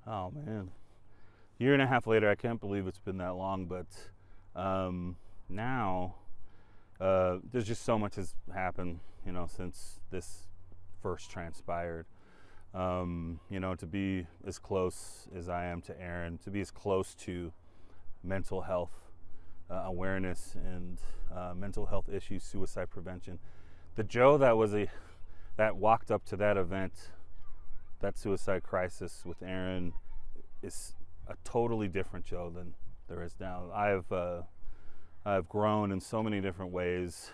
Oh man, year and a half later, I can't believe it's been that long. But now there's just so much has happened, since this first transpired. To be as close as I am to Aron, to be as close to mental health awareness and mental health issues, suicide prevention. The Joe that walked up to that event, that suicide crisis with Aron, is a totally different Joe than there is now. I've grown in so many different ways,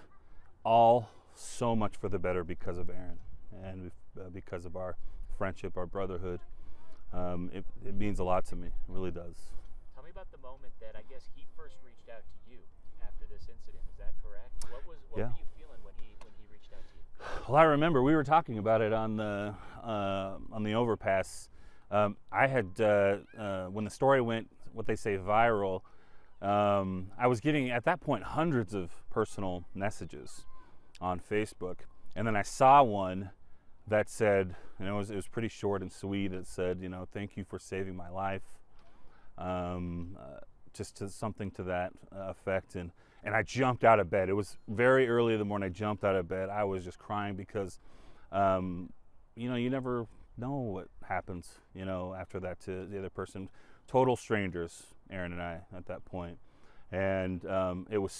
all so much for the better because of Aron and because of our friendship, our brotherhood. It means a lot to me. It really does. Tell me about the moment that I guess he first reached out to you after this incident. Is that correct? What were you feeling when he reached out to you? Well, I remember we were talking about it on the overpass. I had when the story went, what they say, viral. I was getting at that point hundreds of personal messages on Facebook, and then I saw one that said, it was pretty short and sweet. It said, thank you for saving my life. Something to that effect, and I jumped out of bed. It was very early in the morning. I jumped out of bed. I was just crying because, you never know what happens, after that to the other person. Total strangers, Aron and I, at that point. And it was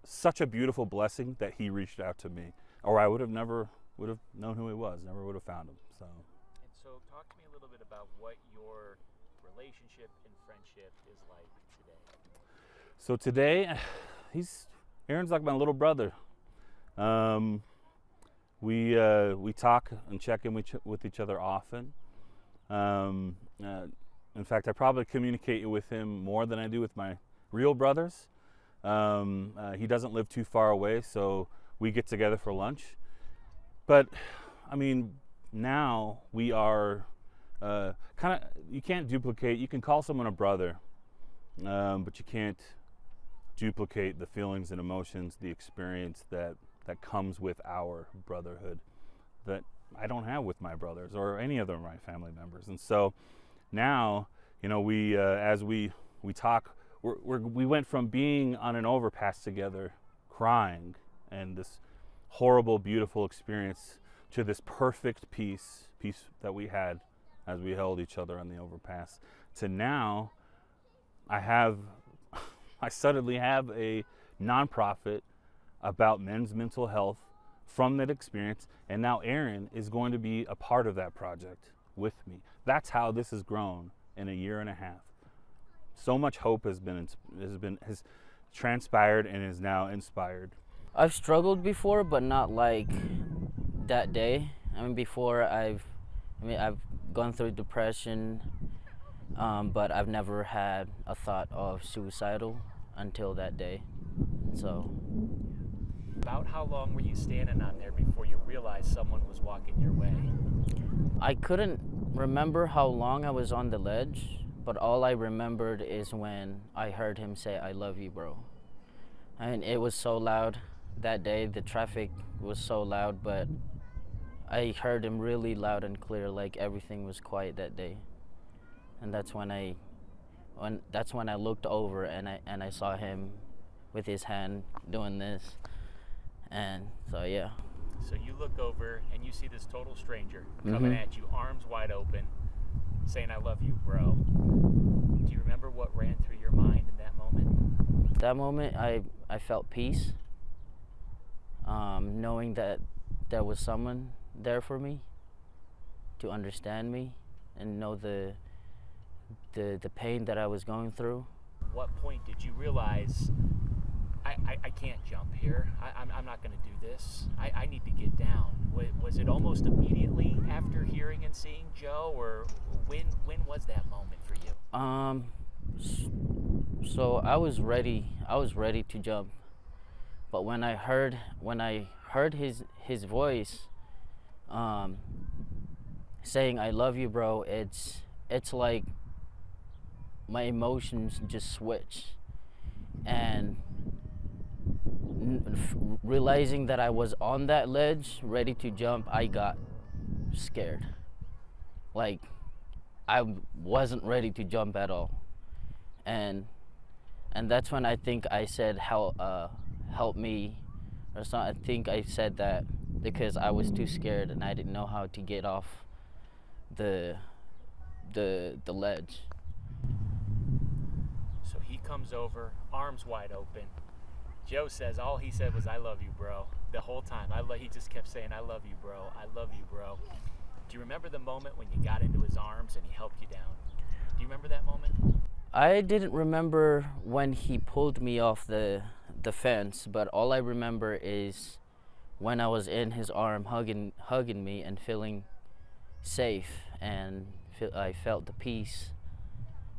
such a beautiful blessing that he reached out to me, or I would have never known who he was, never would have found him. So. And so talk to me a little bit about what your relationship and friendship is like today. So today, Aron's like my little brother. We talk and check in with each other often. In fact, I probably communicate with him more than I do with my real brothers. He doesn't live too far away, so we get together for lunch. But now we are you can't duplicate. You can call someone a brother, but you can't duplicate the feelings and emotions, the experience that comes with our brotherhood that I don't have with my brothers or any other of my family members. And so now, we as we talk, we went from being on an overpass together, crying, and this horrible, beautiful experience, to this perfect peace that we had as we held each other on the overpass, to now I suddenly have a nonprofit about men's mental health from that experience, and now Aron is going to be a part of that project with me. That's how this has grown in a year and a half. So much hope has transpired and is now inspired. I've struggled before, but not like that day. Before I've gone through depression, but I've never had a thought of suicidal until that day. So. About how long were you standing on there before you realized someone was walking your way? I couldn't remember how long I was on the ledge, but all I remembered is when I heard him say, "I love you, bro." And it was so loud that day. The traffic was so loud, but I heard him really loud and clear, like everything was quiet that day. And that's when I looked over and I saw him with his hand doing this. And so, yeah. So you look over and you see this total stranger coming at you, arms wide open, saying, "I love you, bro." Do you remember what ran through your mind in that moment? That moment, I felt peace, knowing that there was someone there for me to understand me and know the pain that I was going through. What point did you realize, I can't jump here. I'm not going to do this. I need to get down. Was it almost immediately after hearing and seeing Joe, or when was that moment for you? So I was ready to jump, but when I heard his voice, saying "I love you, bro," it's like my emotions just switched, and realizing that I was on that ledge ready to jump, I got scared. Like I wasn't ready to jump at all. And that's when I think I said help me or something. I think I said that because I was too scared and I didn't know how to get off the ledge. So he comes over, arms wide open. Joe says all he said was, "I love you, bro," the whole time. He just kept saying, "I love you, bro. I love you, bro." Do you remember the moment when you got into his arms and he helped you down? Do you remember that moment? I didn't remember when he pulled me off the fence, but all I remember is when I was in his arm hugging me and feeling safe, and I felt the peace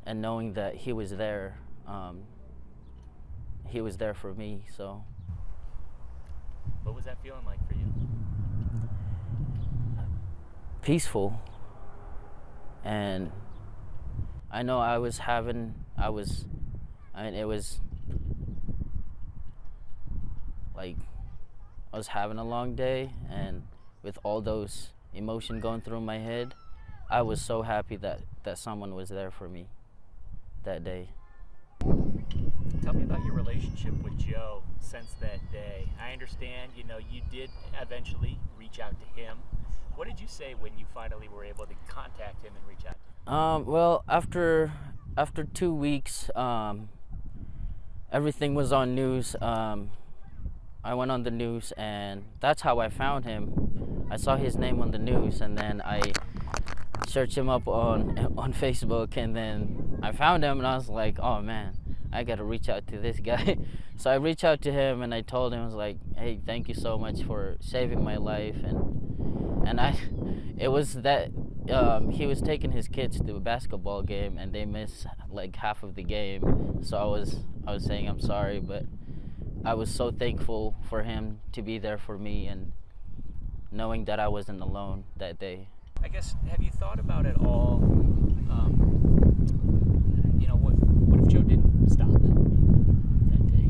and knowing that he was there. He was there for me. So what was that feeling like for you? Peaceful. And I know it was like I was having a long day, and with all those emotion going through my head, I was so happy that someone was there for me that day. Tell me about your relationship with Joe since that day. I understand, you did eventually reach out to him. What did you say when you finally were able to contact him and reach out to him? Well, after 2 weeks, everything was on news. I went on the news, and that's how I found him. I saw his name on the news, and then I searched him up on Facebook, and then I found him, and I was like, oh man, I gotta reach out to this guy. So I reached out to him, and I told him, I was like, hey, thank you so much for saving my life. It was that he was taking his kids to a basketball game, and they missed like half of the game. So I was saying I'm sorry, but I was so thankful for him to be there for me, and knowing that I wasn't alone that day. I guess, have you thought about it all? What if Joe didn't stop that day?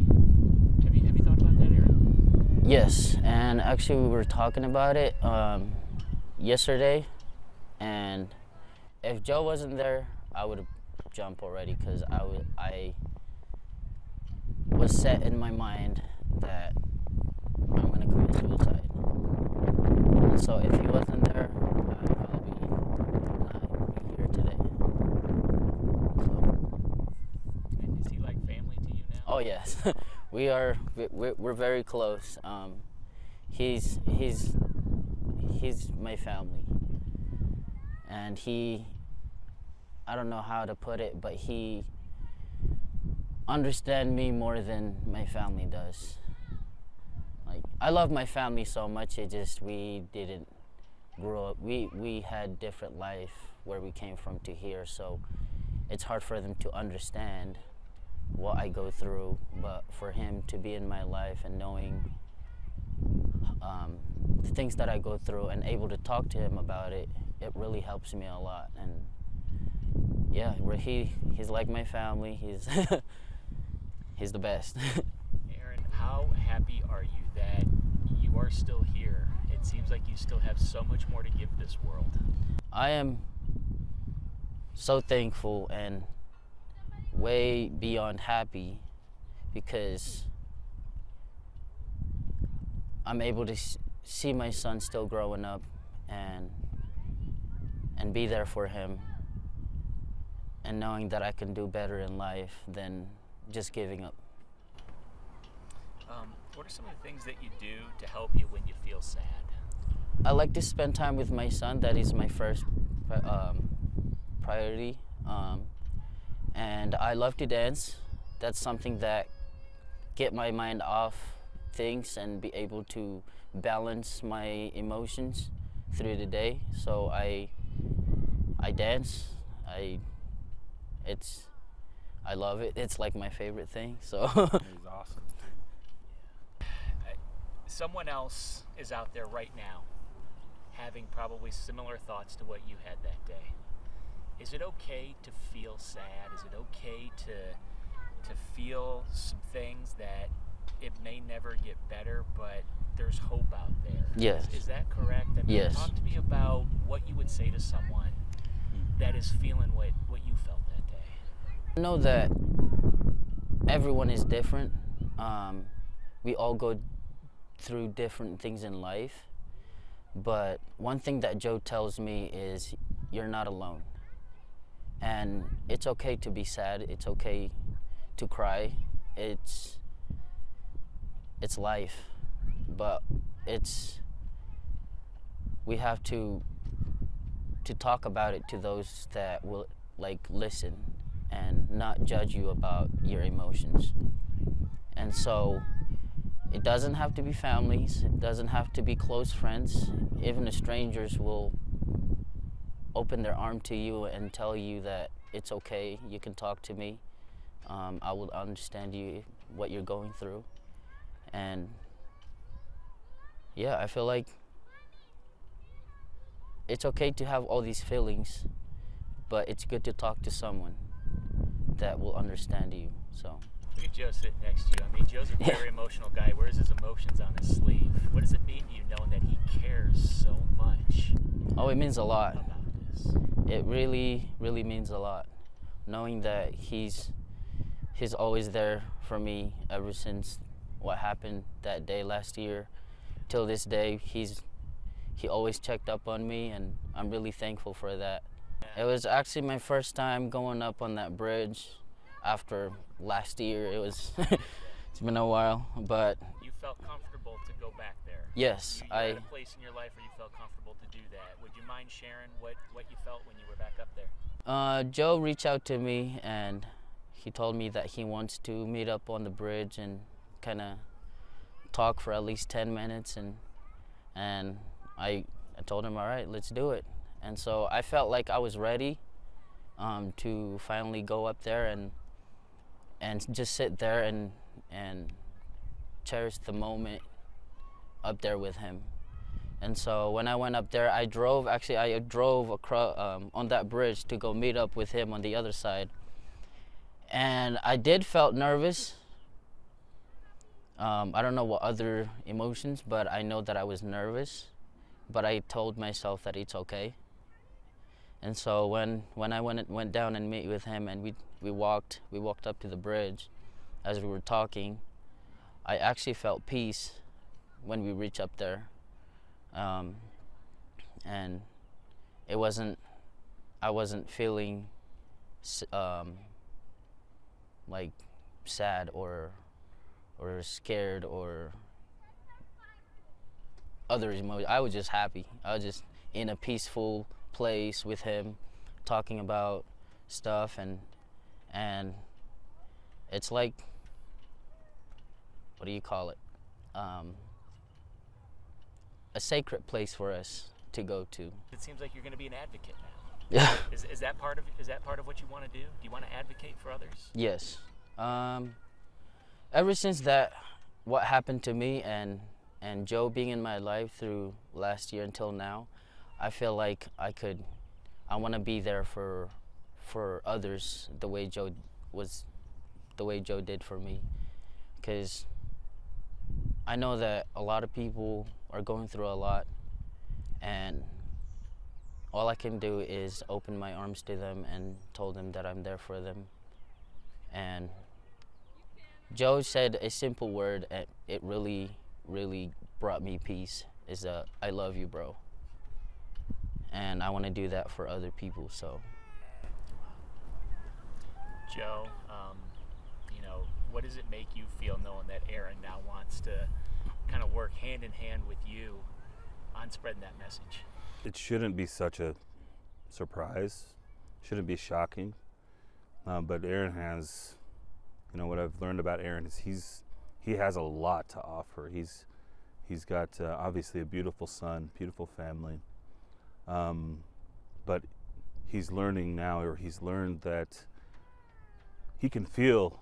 Have you thought about that, Aron? Yes, and actually we were talking about it yesterday, and if Joe wasn't there, I would have jumped already, because I was set in my mind that I'm gonna commit suicide. And so if he wasn't there, I'd probably not be here today. So. And is he like family to you now? Oh yes, we're very close. He's my family, and I don't know how to put it, but he understands me more than my family does. Like, I love my family so much, it just, we didn't grow up, we had different life where we came from to here, so it's hard for them to understand what I go through. But for him to be in my life and knowing the things that I go through and able to talk to him about it, it really helps me a lot. And yeah, he's like my family. He's the best. Aron, how happy are you that you are still here? It seems like you still have so much more to give this world. I am so thankful and way beyond happy, because I'm able to see my son still growing up and be there for him, and knowing that I can do better in life than just giving up. What are some of the things that you do to help you when you feel sad? I like to spend time with my son. That is my first priority. And I love to dance. That's something that get my mind off things and be able to balance my emotions through the day. So I dance. I love it. It's like my favorite thing. So He's awesome. Someone else is out there right now having probably similar thoughts to what you had that day. Is it okay to feel sad? Is it okay to feel some things that it may never get better, but there's hope out there? Yes. Is that correct? I mean, Yes. Talk to me about what you would say to someone that is feeling what you felt that day? I know that everyone is different. We all go through different things in life. But one thing that Joe tells me is you're not alone. And it's okay to be sad. It's okay to cry. It's life. But we have to talk about it to those that will listen and not judge you about your emotions. And so it doesn't have to be families, it doesn't have to be close friends. Even the strangers will open their arm to you and tell you that it's okay, you can talk to me. I will understand you, what you're going through. And yeah, I feel like it's okay to have all these feelings, but it's good to talk to someone that will understand you. So. Look at Joe sitting next to you. I mean, Joe's a very emotional guy. Wears his emotions on his sleeve. What does it mean to you knowing that he cares so much? Oh, it means a lot. About this? It really, really means a lot. Knowing that he's always there for me ever since what happened that day last year till this day. He always checked up on me, and I'm really thankful for that. It was actually my first time going up on that bridge after last year. It was it's been a while, but you felt comfortable to go back there. Yes, you had a place in your life where you felt comfortable to do that. Would you mind sharing what you felt when you were back up there? Joe reached out to me and he told me that he wants to meet up on the bridge and kind of talk for at least 10 minutes, and I told him, all right, let's do it. And so I felt like I was ready to finally go up there and just sit there and cherish the moment up there with him. And so when I went up there, I drove across on that bridge to go meet up with him on the other side. And I did felt nervous. I don't know what other emotions, but I know that I was nervous. But I told myself that it's okay. And so when I went down and meet with him, and we walked up to the bridge, as we were talking, I actually felt peace when we reached up there, and I wasn't feeling like sad or scared or other emotions. I was just happy. I was just in a peaceful place with him, talking about stuff, and it's like, what do you call it? A sacred place for us to go to. It seems like you're going to be an advocate now. Yeah. Is that part of what you want to do? Do you want to advocate for others? Yes. Ever since what happened to me and Joe being in my life through last year until now, I feel like I want to be there for others the way Joe did for me, because I know that a lot of people are going through a lot, and all I can do is open my arms to them and told them that I'm there for them. And Joe said a simple word, and it really, really brought me peace, is I love you, bro. And I want to do that for other people, so. Joe, what does it make you feel knowing that Aron now wants to kind of work hand in hand with you on spreading that message? It shouldn't be such a surprise, shouldn't be shocking, but Aron has, what I've learned about Aron is he has a lot to offer. He's got obviously a beautiful son, beautiful family, but he's learning now, or he's learned that he can feel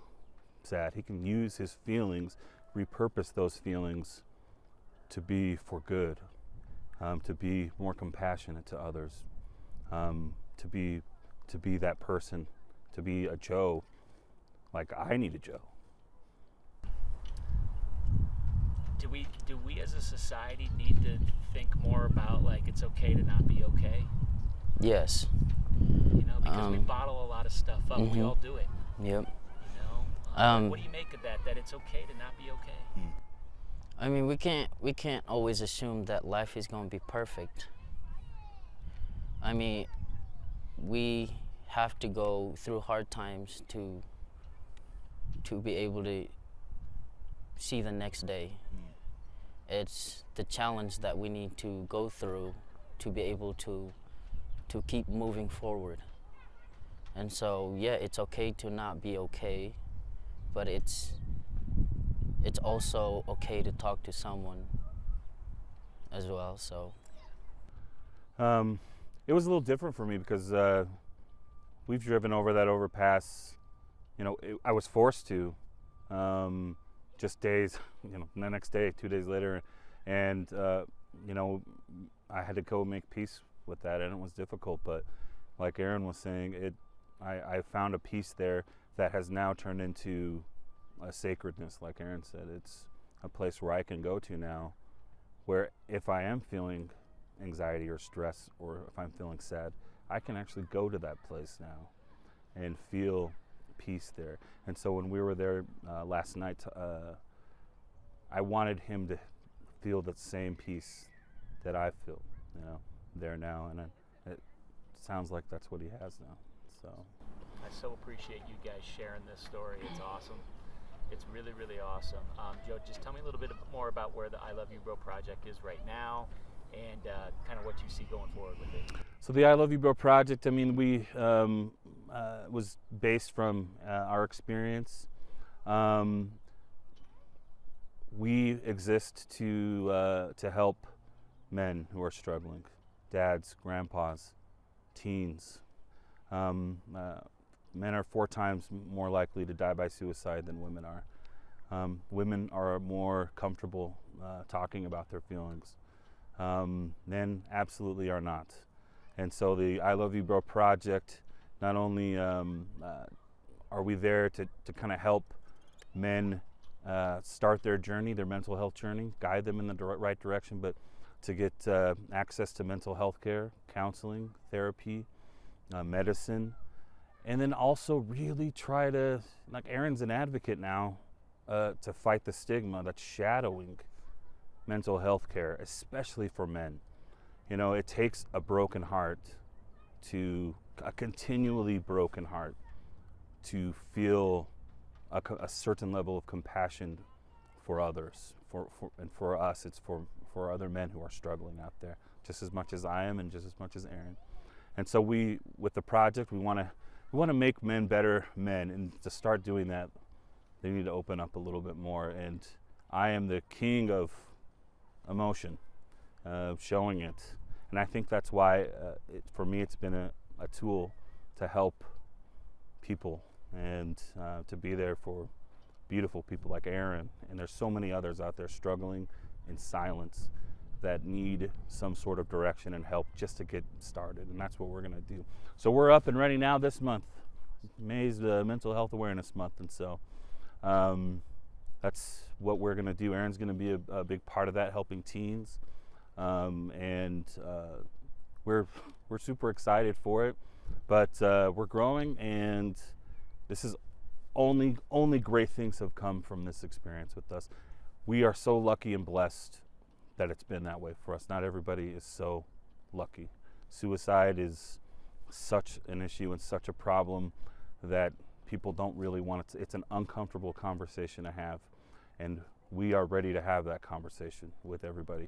sad. He can use his feelings, repurpose those feelings to be for good, to be more compassionate to others, to be that person, to be a Joe, like I need a Joe. Do we as a society need to think more about, like, it's okay to not be okay? Yes, You know, because we bottle a lot of stuff up. We all do it. Yep. You know, what do you make of that? That it's okay to not be okay? I mean, we can't always assume that life is going to be perfect. I mean, we have to go through hard times to be able to see the next day. It's the challenge that we need to go through to be able to keep moving forward. And so, yeah, it's okay to not be okay, but it's also okay to talk to someone as well. So it was a little different for me because we've driven over that overpass. You know, I was forced to, just days, you know, the next day, 2 days later, and you know, I had to go make peace with that, and it was difficult. But like Aron was saying, I found a peace there that has now turned into a sacredness. Like Aron said, it's a place where I can go to now, where if I am feeling anxiety or stress, or if I'm feeling sad, I can actually go to that place now and feel peace there. And so when we were there last night, I wanted him to feel the same peace that I feel, you know, there now. And it sounds like that's what he has now. So I so appreciate you guys sharing this story. It's awesome. It's really, really awesome. Joe, just tell me a little bit more about where the I Love You Bro project is right now, and kind of what you see going forward with it. So the I Love You Bro project, I mean, we was based from our experience. We exist to help men who are struggling, dads, grandpas, teens. Men are 4 times more likely to die by suicide than women are. Women are more comfortable talking about their feelings. Men absolutely are not. And so the I Love You Bro project, not only are we there to kind of help men start their journey, their mental health journey, guide them in the right direction, but to get access to mental health care, counseling, therapy, medicine, and then also really try to, like Aron's an advocate now, to fight the stigma that's shadowing mental health care, especially for men. You know, it takes a broken heart, a continually broken heart, to feel a certain level of compassion for others. And for us, it's for other men who are struggling out there, just as much as I am and just as much as Aron. And so with the project, we want to make men better men, and to start doing that, they need to open up a little bit more. And I am the king of emotion, showing it. And I think that's why, for me, it's been a tool to help people and to be there for beautiful people like Aron. And there's so many others out there struggling in silence that need some sort of direction and help just to get started. And that's what we're going to do. So we're up and ready now this month. May's Mental Health Awareness Month. And so that's what we're going to do. Aron's going to be a big part of that, helping teens. And we're super excited for it. But we're growing, and this is only great things have come from this experience with us. We are so lucky and blessed that it's been that way for us. Not everybody is so lucky. Suicide is such an issue and such a problem that people don't really want it. It's an uncomfortable conversation to have, and we are ready to have that conversation with everybody.